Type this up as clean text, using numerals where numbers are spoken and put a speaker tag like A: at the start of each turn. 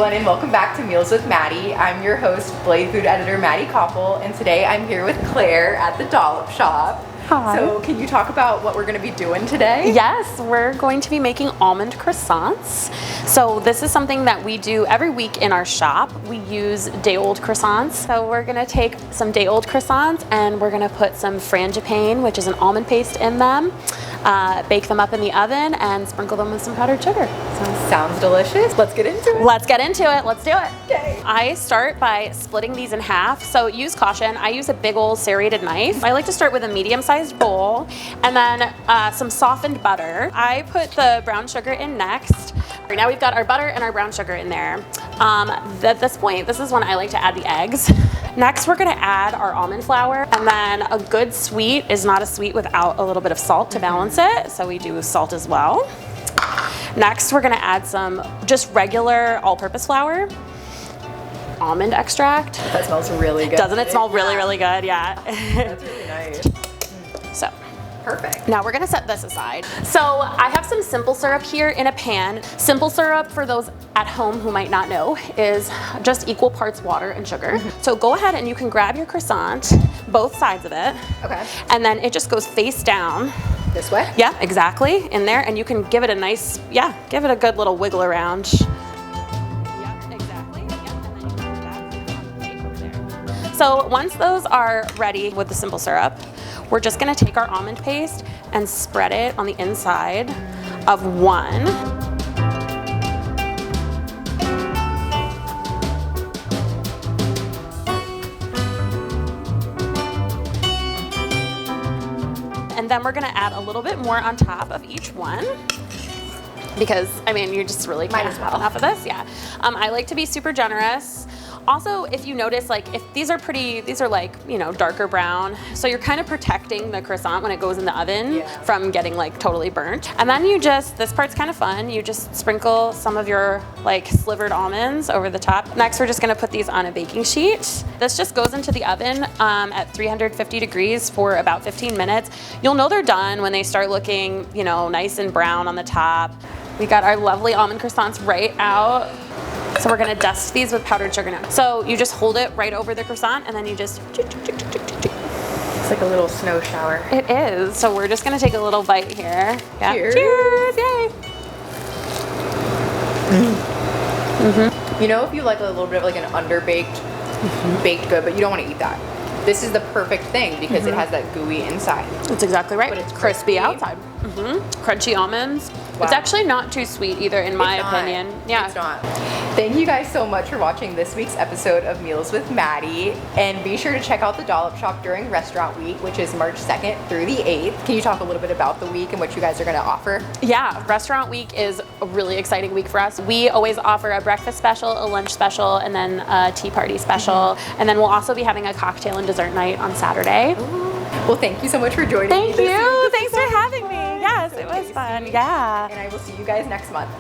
A: everyone, and welcome back to Meals with Maddie. I'm your host, Blade Food Editor Maddie Coppel, and today I'm here with Claire at the Dollop Shop.
B: Hi.
A: So can you talk about what we're going to be doing today?
B: Yes, we're going to be making almond croissants. So this is something that we do every week in our shop. We use day-old croissants. So we're going to take some day-old croissants and we're going to put some frangipane, which is an almond paste, in them, bake them up in the oven, and sprinkle them with some powdered sugar.
A: Sounds delicious. Let's get into it.
B: Let's get into it. Let's do it.
A: Okay.
B: I start by splitting these in half. So use caution. I use a big old serrated knife. I like to start with a medium-sized bowl and then some softened butter. I put the brown sugar in next. Right now we've got our butter and our brown sugar in there. At this point, this is when I like to add the eggs. Next, we're gonna add our almond flour, and then a good sweet is not a sweet without a little bit of salt to balance it, so we do salt as well. Next, we're gonna add some just regular all-purpose flour, almond extract.
A: That smells really good.
B: Doesn't it smell really, really good? Yeah.
A: That's really nice.
B: So.
A: Perfect.
B: Now we're gonna set this aside. So I have some simple syrup here in a pan. Simple syrup, for those at home who might not know, is just equal parts water and sugar. So go ahead and you can grab your croissant, both sides of it.
A: Okay.
B: And then it just goes face down.
A: This way?
B: Yeah, exactly, in there. And you can give it a nice, give it a good little wiggle around. Yeah, exactly. Yeah, and then you can put that right over there. So once those are ready with the simple syrup, we're just gonna take our almond paste and spread it on the inside of one. And then we're gonna add a little bit more on top of each one, because I mean, you just really can't have enough of this. Yeah, I like to be super generous. Also, if you notice, like, if these are like, you know, darker brown, so you're kind of protecting the croissant when it goes in the oven from getting like totally burnt. And then you just, this part's kind of fun, you just sprinkle some of your like slivered almonds over the top. Next, we're just gonna put these on a baking sheet. This just goes into the oven at 350 degrees for about 15 minutes. You'll know they're done when they start looking, you know, nice and brown on the top. We got our lovely almond croissants right out. So we're gonna dust these with powdered sugar now. So you just hold it right over the croissant and then you just...
A: It's like a little snow shower.
B: It is. So we're just gonna take a little bite here. Yeah.
A: Cheers.
B: Cheers, yay.
A: You know, if you like a little bit of like an underbaked, baked good, but you don't want to eat that. This is the perfect thing because it has that gooey inside.
B: That's exactly right.
A: But it's
B: crispy outside. Crunchy almonds.
A: Wow.
B: It's actually not too sweet either, in my opinion. Yeah.
A: It's not. Thank you guys so much for watching this week's episode of Meals with Maddie. And be sure to check out the Dollop Shop during Restaurant Week, which is March 2nd through the 8th. Can you talk a little bit about the week and what you guys are going to offer?
B: Yeah, Restaurant Week is a really exciting week for us. We always offer a breakfast special, a lunch special, and then a tea party special. And then we'll also be having a cocktail and dessert night on Saturday.
A: Well, thank you so much for joining me.
B: Thank you. Thanks for having me. Yes, it was fun. Yeah.
A: And I will see you guys next month.